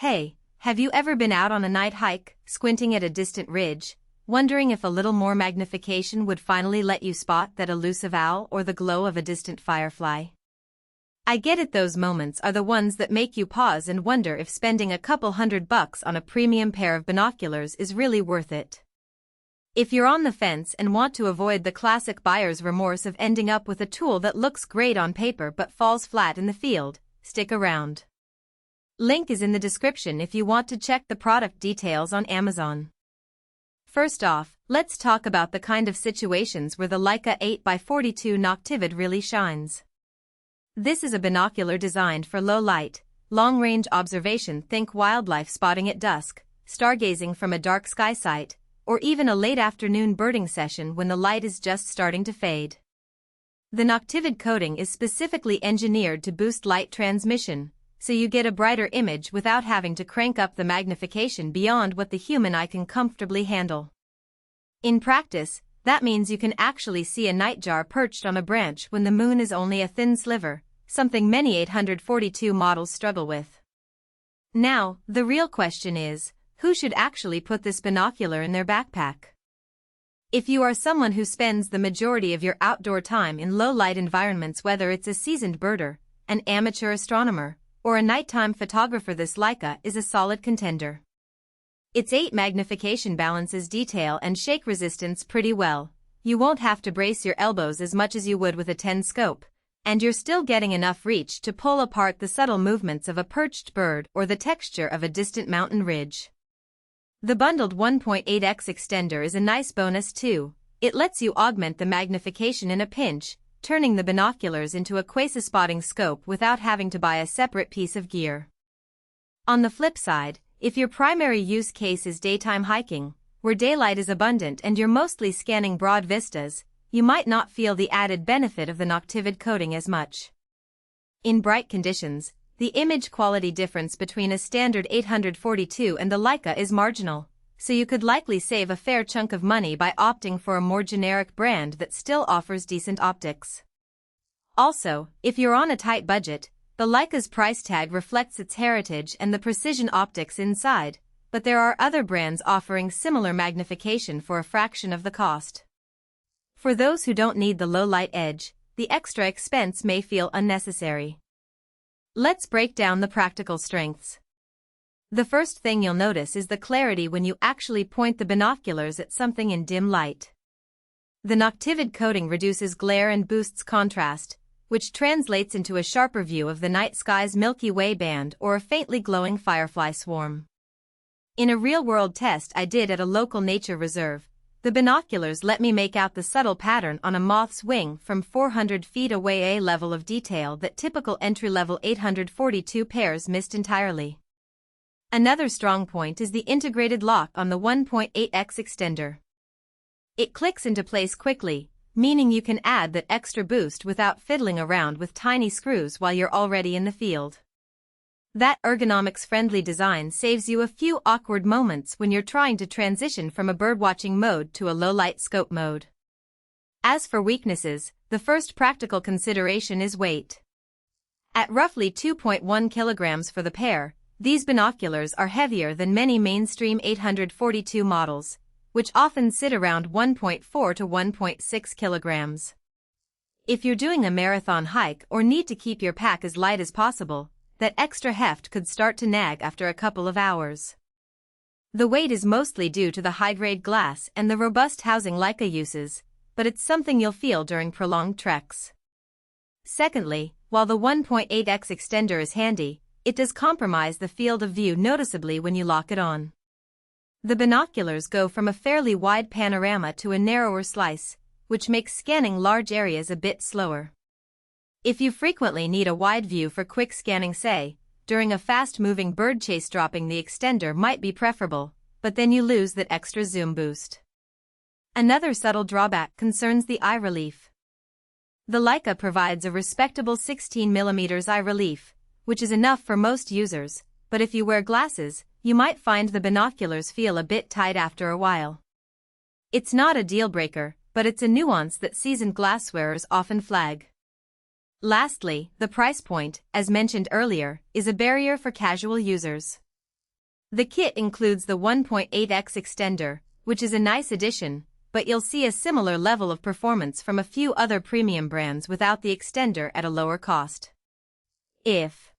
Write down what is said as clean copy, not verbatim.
Hey, have you ever been out on a night hike, squinting at a distant ridge, wondering if a little more magnification would finally let you spot that elusive owl or the glow of a distant firefly? I get it, those moments are the ones that make you pause and wonder if spending a couple $100 on a premium pair of binoculars is really worth it. If you're on the fence and want to avoid the classic buyer's remorse of ending up with a tool that looks great on paper but falls flat in the field, stick around. Link is in the description if you want to check the product details on Amazon. First off, let's talk about the kind of situations where the Leica 8x42 Noctivid really shines. This is a binocular designed for low light, long-range observation. Think wildlife spotting at dusk, stargazing from a dark sky site, or even a late afternoon birding session when the light is just starting to fade. The Noctivid coating is specifically engineered to boost light transmission, so you get a brighter image without having to crank up the magnification beyond what the human eye can comfortably handle. In practice, that means you can actually see a nightjar perched on a branch when the moon is only a thin sliver, something many 842 models struggle with. Now, the real question is, who should actually put this binocular in their backpack? If you are someone who spends the majority of your outdoor time in low-light environments, whether it's a seasoned birder, an amateur astronomer, or a nighttime photographer, this Leica is a solid contender. Its 8 magnification balances detail and shake resistance pretty well. You won't have to brace your elbows as much as you would with a 10 scope, and you're still getting enough reach to pull apart the subtle movements of a perched bird or the texture of a distant mountain ridge. The bundled 1.8x extender is a nice bonus too. It lets you augment the magnification in a pinch, turning the binoculars into a quasi-spotting scope without having to buy a separate piece of gear. On the flip side, if your primary use case is daytime hiking, where daylight is abundant and you're mostly scanning broad vistas, you might not feel the added benefit of the Noctivid coating as much. In bright conditions, the image quality difference between a standard 842 and the Leica is marginal, so you could likely save a fair chunk of money by opting for a more generic brand that still offers decent optics. Also, if you're on a tight budget, the Leica's price tag reflects its heritage and the precision optics inside, but there are other brands offering similar magnification for a fraction of the cost. For those who don't need the low light edge, the extra expense may feel unnecessary. Let's break down the practical strengths. The first thing you'll notice is the clarity when you actually point the binoculars at something in dim light. The Noctivid coating reduces glare and boosts contrast, which translates into a sharper view of the night sky's Milky Way band or a faintly glowing firefly swarm. In a real-world test I did at a local nature reserve, the binoculars let me make out the subtle pattern on a moth's wing from 400 feet away, a level of detail that typical entry-level 842 pairs missed entirely. Another strong point is the integrated lock on the 1.8x extender. It clicks into place quickly, meaning you can add that extra boost without fiddling around with tiny screws while you're already in the field. That ergonomics-friendly design saves you a few awkward moments when you're trying to transition from a birdwatching mode to a low-light scope mode. As for weaknesses, the first practical consideration is weight. At roughly 2.1 kilograms for the pair, these binoculars are heavier than many mainstream 842 models, which often sit around 1.4 to 1.6 kilograms. If you're doing a marathon hike or need to keep your pack as light as possible, that extra heft could start to nag after a couple of hours. The weight is mostly due to the high-grade glass and the robust housing Leica uses, but it's something you'll feel during prolonged treks. Secondly, while the 1.8x extender is handy, it does compromise the field of view noticeably when you lock it on. The binoculars go from a fairly wide panorama to a narrower slice, which makes scanning large areas a bit slower. If you frequently need a wide view for quick scanning, say, during a fast-moving bird chase, dropping the extender might be preferable, but then you lose that extra zoom boost. Another subtle drawback concerns the eye relief. The Leica provides a respectable 16mm eye relief, which is enough for most users, but if you wear glasses, you might find the binoculars feel a bit tight after a while. It's not a deal-breaker, but it's a nuance that seasoned glasswearers often flag. Lastly, the price point, as mentioned earlier, is a barrier for casual users. The kit includes the 1.8x extender, which is a nice addition, but you'll see a similar level of performance from a few other premium brands without the extender at a lower cost. If